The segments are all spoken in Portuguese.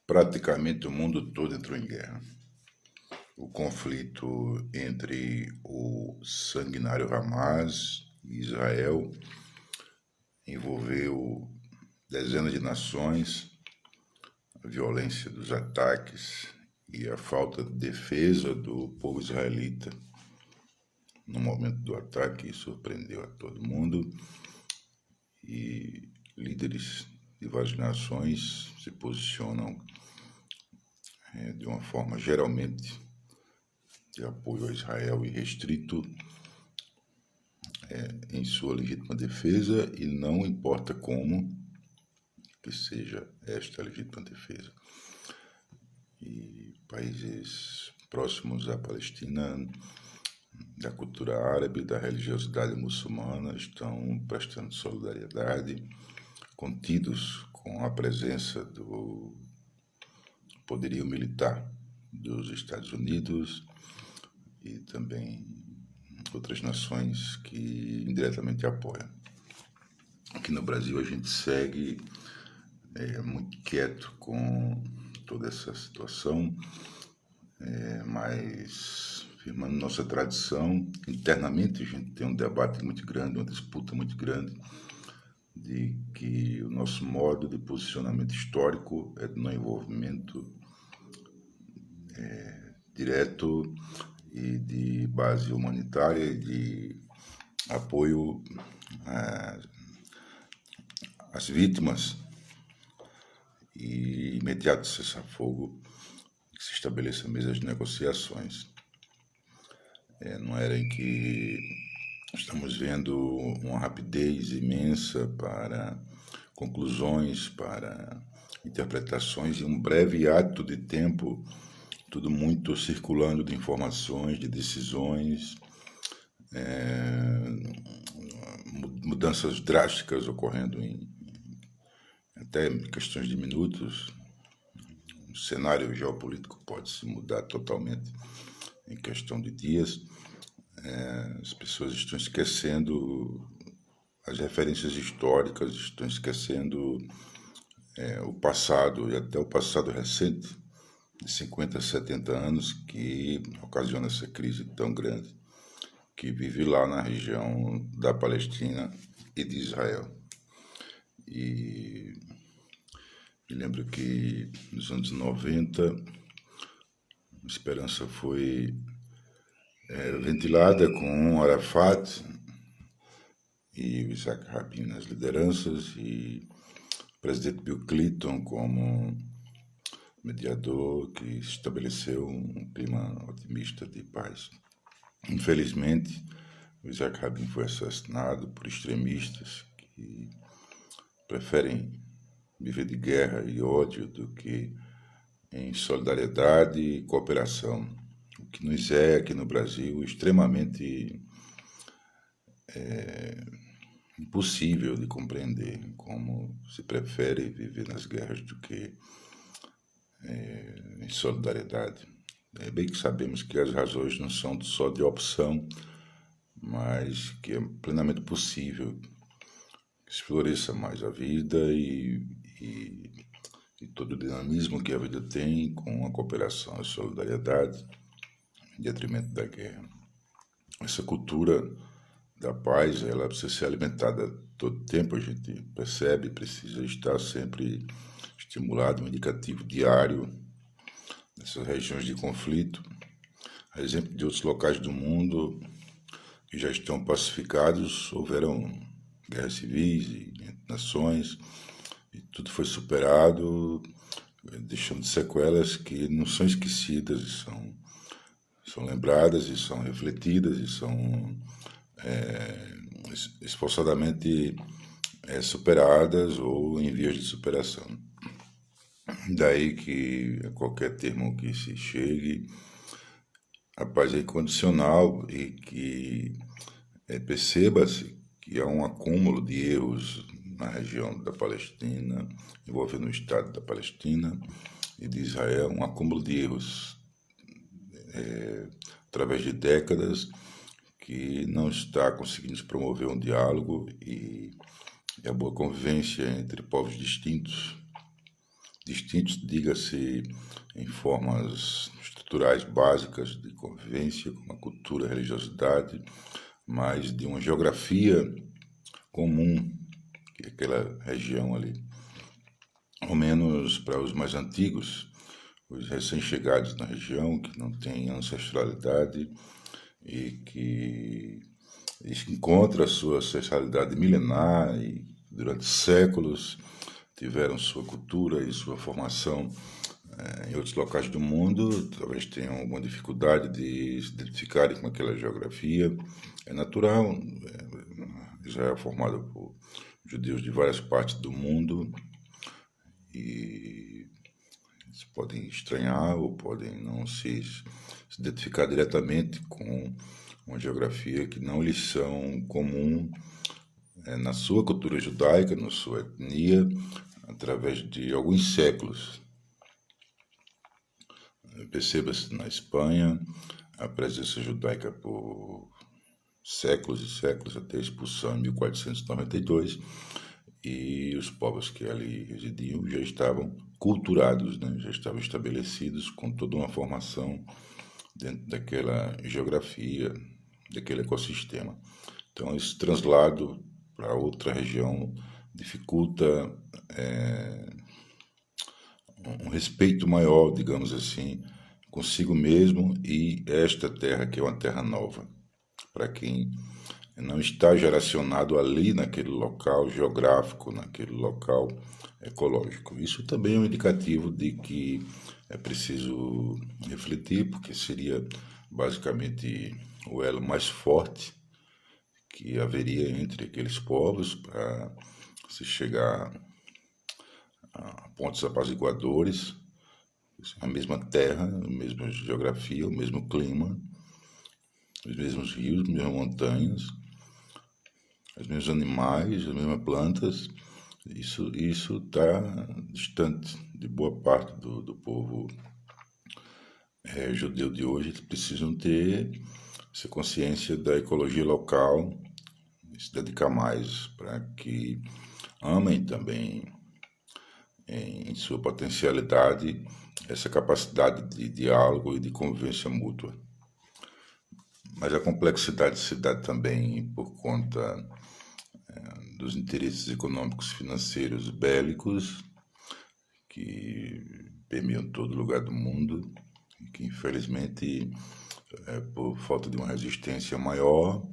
Praticamente o mundo todo entrou em guerra. O conflito entre o sanguinário Hamas e Israel envolveu dezenas de nações, a violência dos ataques e a falta de defesa do povo israelita no momento do ataque surpreendeu a todo mundo e líderes de várias nações se posicionam de uma forma geralmente de apoio a Israel e restrito em sua legítima defesa, e não importa como que seja esta legítima defesa. E países próximos à Palestina, da cultura árabe, da religiosidade muçulmana, estão prestando solidariedade, contidos com a presença do poderio militar dos Estados Unidos e também outras nações que indiretamente apoiam. Aqui no Brasil a gente segue muito quieto com toda essa situação, mas firmando nossa tradição. Internamente a gente tem um debate muito grande, uma disputa muito grande, de que o nosso modo de posicionamento histórico é de não envolvimento direto e de base humanitária e de apoio às vítimas e imediato cessar-fogo, que se estabeleça mesas de negociações. Numa era em que estamos vendo uma rapidez imensa para conclusões, para interpretações, e um breve ato de tempo, tudo muito circulando de informações, de decisões, mudanças drásticas ocorrendo em até questões de minutos. O cenário geopolítico pode se mudar totalmente em questão de dias. As pessoas estão esquecendo as referências históricas, estão esquecendo o passado, e até o passado recente, de 50, 70 anos, que ocasiona essa crise tão grande, que vive lá na região da Palestina e de Israel. E me lembro que nos anos 90, a esperança foi ventilada com Arafat e o Isaac Rabin nas lideranças, e o presidente Bill Clinton como mediador, que estabeleceu um clima otimista de paz. Infelizmente, o Isaac Rabin foi assassinado por extremistas que preferem viver de guerra e ódio do que em solidariedade e cooperação, o que nos é aqui no Brasil extremamente impossível de compreender, como se prefere viver nas guerras do que em solidariedade. É bem que sabemos que as razões não são só de opção, mas que é plenamente possível que se floresça mais a vida e todo o dinamismo que a vida tem, com a cooperação e solidariedade, em detrimento da guerra. Essa cultura da paz, ela precisa ser alimentada todo tempo, a gente percebe, precisa estar sempre estimulado, um indicativo diário nessas regiões de conflito. A exemplo de outros locais do mundo que já estão pacificados, houveram guerras civis e nações, e tudo foi superado, deixando sequelas que não são esquecidas, e são lembradas, e são refletidas, e são esforçadamente superadas ou em vias de superação. Daí que a qualquer termo que se chegue, a paz é incondicional, e que perceba-se que há um acúmulo de erros na região da Palestina, envolvendo o Estado da Palestina e de Israel, um acúmulo de erros através de décadas, que não está conseguindo promover um diálogo e a boa convivência entre povos distintos, distintos, diga-se em formas estruturais básicas de convivência, como a cultura, a religiosidade, mas de uma geografia comum, que é aquela região ali. Ao menos para os mais antigos, os recém-chegados na região, que não têm ancestralidade e que encontra a sua ancestralidade milenar e durante séculos tiveram sua cultura e sua formação em outros locais do mundo, talvez tenham alguma dificuldade de se identificarem com aquela geografia. É natural, Israel é formado por judeus de várias partes do mundo e eles podem estranhar ou podem não se identificar diretamente com uma geografia que não lhes são comum na sua cultura judaica, na sua etnia, através de alguns séculos. Perceba-se na Espanha a presença judaica por séculos e séculos, até a expulsão em 1492, e os povos que ali residiam já estavam culturados, né? Já estavam estabelecidos com toda uma formação dentro daquela geografia, daquele ecossistema. Então, esse traslado para outra região dificulta um respeito maior, digamos assim, consigo mesmo e esta terra que é uma terra nova, para quem não está geracionado ali naquele local geográfico, naquele local ecológico. Isso também é um indicativo de que é preciso refletir, porque seria basicamente o elo mais forte que haveria entre aqueles povos para se chegar a pontos apaziguadores, a mesma terra, a mesma geografia, o mesmo clima, os mesmos rios, as mesmas montanhas, os mesmos animais, as mesmas plantas. Isso está distante de boa parte do povo judeu de hoje. Eles precisam ter essa consciência da ecologia local, se dedicar mais para que amem também em sua potencialidade essa capacidade de diálogo e de convivência mútua. Mas a complexidade se dá também por conta dos interesses econômicos, financeiros, bélicos, que permeiam todo lugar do mundo, e que infelizmente, por falta de uma resistência maior,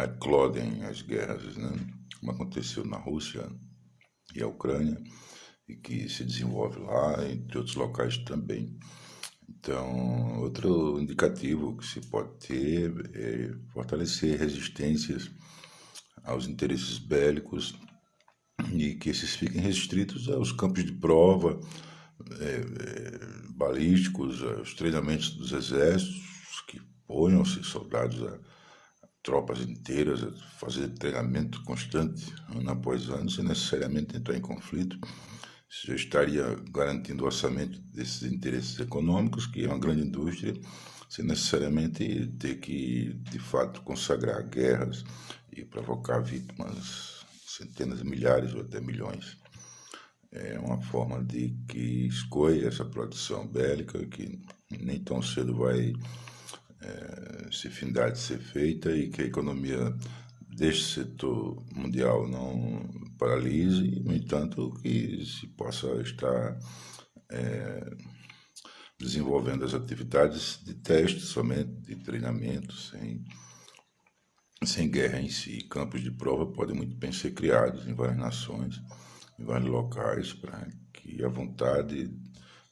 eclodem as guerras, né? Como aconteceu na Rússia e a Ucrânia, e que se desenvolve lá, entre outros locais também. Então, outro indicativo que se pode ter é fortalecer resistências aos interesses bélicos e que esses fiquem restritos aos campos de prova, balísticos, aos treinamentos dos exércitos, que ponham-se soldados a tropas inteiras a fazer treinamento constante, ano após ano, sem necessariamente entrar em conflito. Isso já estaria garantindo o orçamento desses interesses econômicos, que é uma grande indústria, sem necessariamente ter que, de fato, consagrar guerras e provocar vítimas, centenas de milhares ou até milhões. É uma forma de que escoe essa produção bélica, que nem tão cedo vai se findar de ser feita, e que a economia deste setor mundial não paralise, no entanto, que se possa estar desenvolvendo as atividades de teste somente, de treinamento, sem guerra em si. Campos de prova podem muito bem ser criados em várias nações, em vários locais, para que à vontade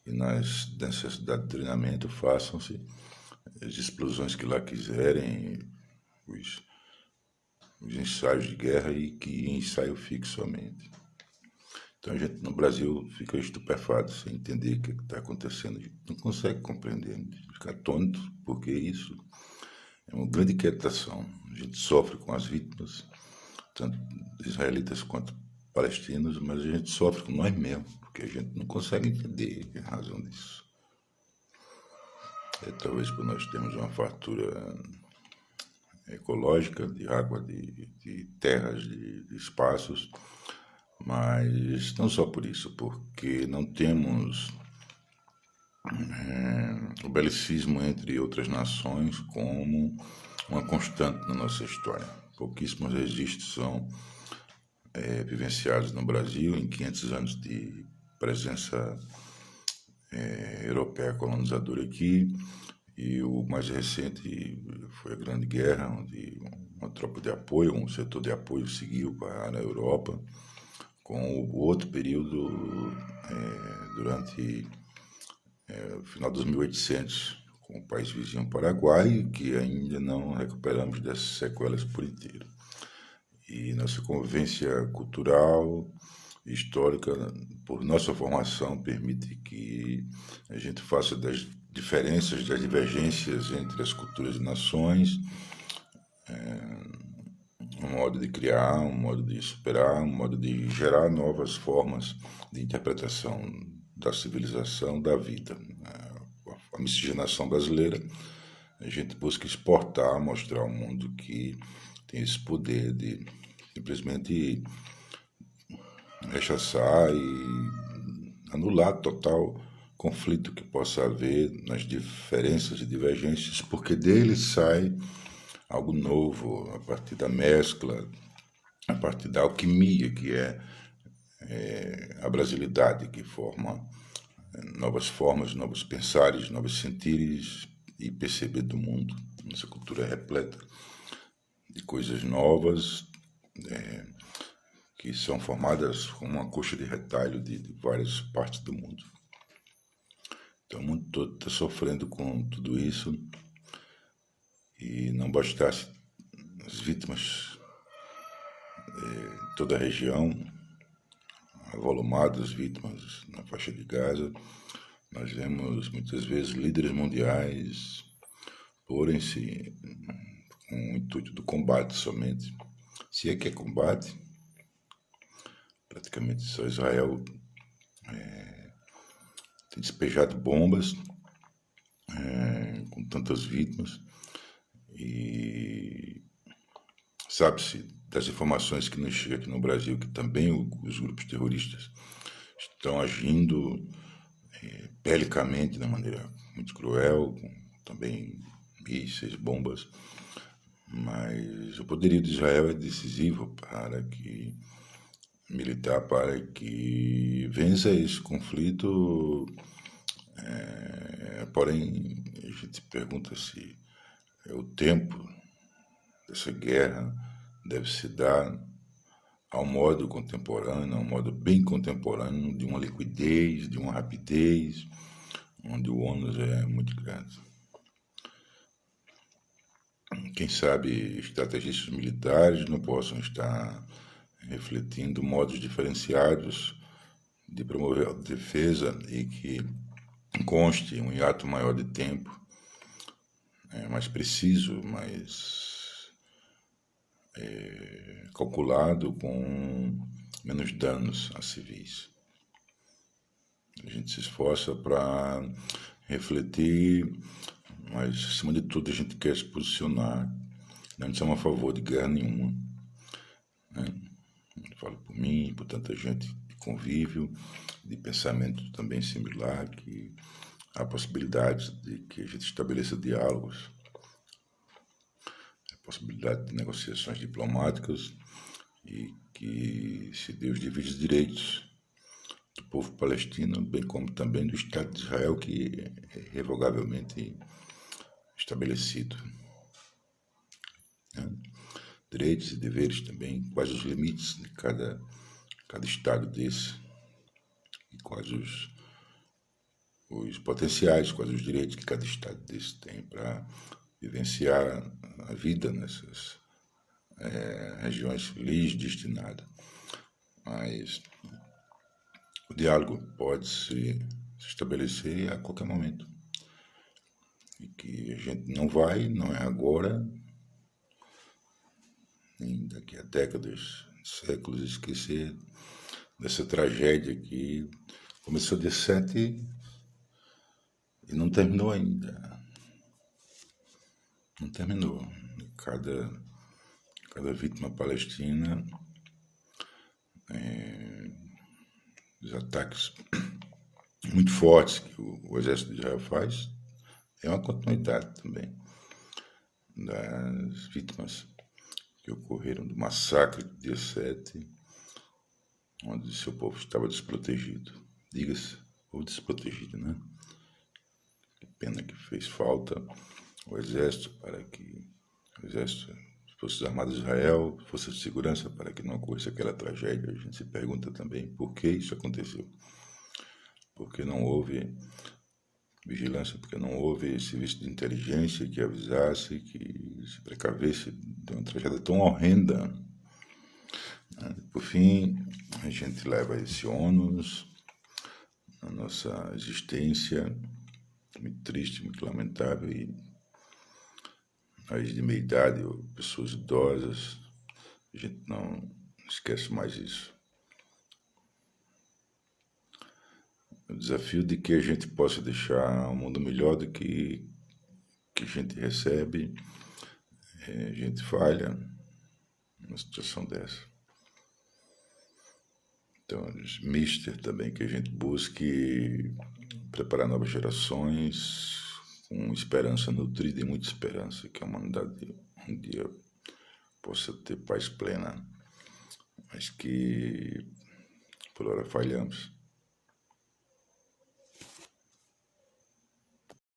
e nas necessidades de treinamento façam-se as explosões que lá quiserem, os ensaios de guerra, e que ensaio fique somente. Então a gente no Brasil fica estupefato sem entender o que está acontecendo. A gente não consegue compreender, fica atônito, porque isso é uma grande inquietação. A gente sofre com as vítimas, tanto israelitas quanto palestinos, mas a gente sofre com nós mesmos, porque a gente não consegue entender a razão disso. Talvez por nós termos uma fartura ecológica de água, de terras, de espaços, Mas não só por isso, porque não temos o belicismo entre outras nações como uma constante na nossa história. Pouquíssimos registros são vivenciados no Brasil em 500 anos de presença europeia colonizadora aqui, e o mais recente foi a Grande Guerra, onde uma tropa de apoio, um setor de apoio seguiu para a Europa, com o outro período durante o final dos 1800, com o país vizinho Paraguai, que ainda não recuperamos dessas sequelas por inteiro. E nossa convivência cultural e histórica, por nossa formação, permite que a gente faça das diferenças, das divergências entre as culturas e nações, um modo de criar, um modo de superar, um modo de gerar novas formas de interpretação da civilização, da vida. A miscigenação brasileira, a gente busca exportar, mostrar ao mundo que tem esse poder de simplesmente rechaçar e anular total conflito que possa haver nas diferenças e divergências, porque dele sai algo novo, a partir da mescla, a partir da alquimia, que é a brasilidade, que forma novas formas, novos pensares, novos sentires e perceber do mundo. Nossa cultura é repleta de coisas novas, que são formadas como uma coxa de retalho de várias partes do mundo. Então, o mundo todo está sofrendo com tudo isso, e não bastasse as vítimas em toda a região, avolumadas vítimas na faixa de Gaza, nós vemos muitas vezes líderes mundiais porem-se com o intuito do combate somente. Se é que é combate, praticamente só Israel tem despejado bombas com tantas vítimas, e sabe-se das informações que nos chegam aqui no Brasil que também os grupos terroristas estão agindo belicamente, de maneira muito cruel, com também mísseis, bombas, mas o poderio de Israel é decisivo para que vença esse conflito. Porém, a gente pergunta se o tempo dessa guerra deve se dar ao modo contemporâneo, ao modo bem contemporâneo, de uma liquidez, de uma rapidez, onde o ônus é muito grande. Quem sabe estrategistas militares não possam estar refletindo modos diferenciados de promover a defesa, e que conste um hiato maior de tempo, mais preciso, mais calculado, com menos danos a civis. A gente se esforça para refletir, mas acima de tudo a gente quer se posicionar. Não somos a favor de guerra nenhuma, né? Eu falo por mim, por tanta gente de convívio, de pensamento também similar, que há possibilidade de que a gente estabeleça diálogos, a possibilidade de negociações diplomáticas, e que se Deus divide os direitos do povo palestino, bem como também do Estado de Israel, que é irrevogavelmente estabelecido, né? Direitos e deveres também, quais os limites de cada Estado desse, e quais os potenciais, quais os direitos que cada Estado desse tem para vivenciar a vida nessas regiões lhes destinadas. Mas o diálogo pode se estabelecer a qualquer momento, e que a gente não é agora, nem daqui a décadas, séculos, esquecer dessa tragédia que começou dia 7 e não terminou ainda. Não terminou. Cada vítima palestina os ataques muito fortes que o exército de Israel faz, é uma continuidade também das vítimas que ocorreram do massacre do dia 7, onde seu povo estava desprotegido. Diga-se, povo desprotegido, né? Que pena que fez falta o exército para que o exército, as Forças Armadas de Israel, Forças de Segurança, para que não ocorresse aquela tragédia. A gente se pergunta também por que isso aconteceu. Porque não houve vigilância, porque não houve serviço de inteligência que avisasse, que se precavesse de uma tragédia tão horrenda. Por fim, a gente leva esse ônus na nossa existência, muito triste, muito lamentável, e as de meia idade, ou pessoas idosas, a gente não esquece mais isso. O desafio de que a gente possa deixar um mundo melhor do que a gente recebe, a gente falha numa situação dessa. Então, mister também, que a gente busque preparar novas gerações com esperança nutrida e muita esperança, que a humanidade um dia possa ter paz plena, mas que por hora falhamos.